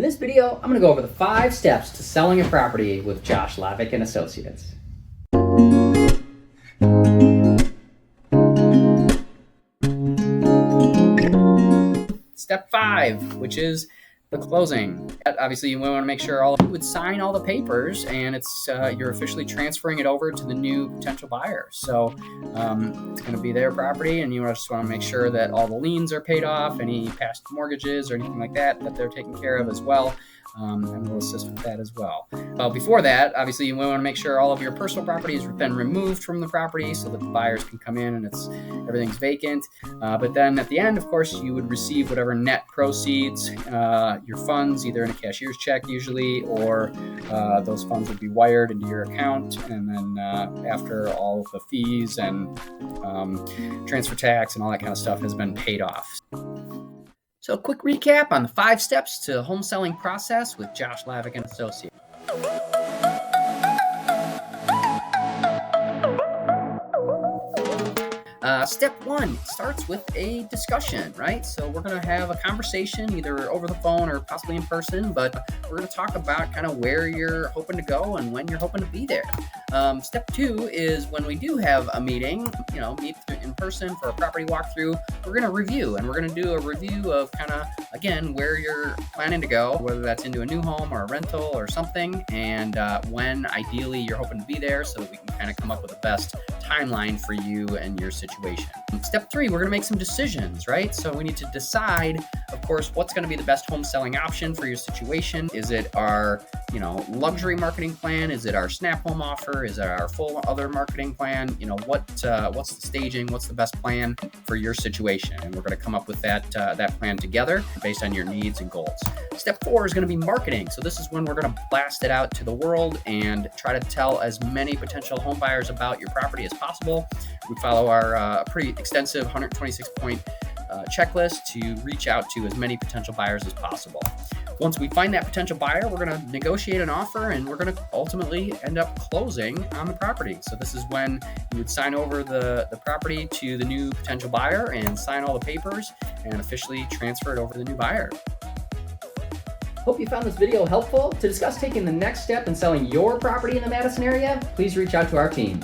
In this video, I'm going to go over the 5 steps to selling a property with Josh Lavick and Associates. Step 5, which is the closing. Obviously, you want to make sure you would sign all the papers, and you're officially transferring it over to the new potential buyer. So it's going to be their property, and you just want to make sure that all the liens are paid off, any past mortgages or anything like that they're taken care of as well. And we'll assist with that as well. Before that, obviously, you want to make sure all of your personal property has been removed from the property so that the buyers can come in and everything's vacant. But then at the end, of course, you would receive whatever net proceeds, your funds, either in a cashier's check usually, or those funds would be wired into your account. And then after all of the fees and transfer tax and all that kind of stuff has been paid off. So a quick recap on the 5 steps to the home selling process with Josh Lavick and Associates. Step 1 starts with a discussion, right? So we're going to have a conversation either over the phone or possibly in person, but we're going to talk about kind of where you're hoping to go and when you're hoping to be there. Step 2 is when we do have a meeting, meet in person for a property walkthrough, we're going to review, and we're going to do a review of kind of, again, where you're planning to go, whether that's into a new home or a rental or something, and when ideally you're hoping to be there so that we can kind of come up with the best timeline for you and your situation. Step 3, we're going to make some decisions, right? So we need to decide, of course, what's going to be the best home selling option for your situation. Is it our, luxury marketing plan? Is it our snap home offer? Is it our full other marketing plan? What's the staging? What's the best plan for your situation? And we're going to come up with that plan together based on your needs and goals. Step 4 is going to be marketing. So this is when we're going to blast it out to the world and try to tell as many potential home buyers about your property as possible. We follow our pretty extensive 126-point checklist to reach out to as many potential buyers as possible. Once we find that potential buyer, we're going to negotiate an offer, and we're going to ultimately end up closing on the property. So this is when you would sign over the property to the new potential buyer and sign all the papers and officially transfer it over to the new buyer. Hope you found this video helpful. To discuss taking the next step in selling your property in the Madison area, please reach out to our team.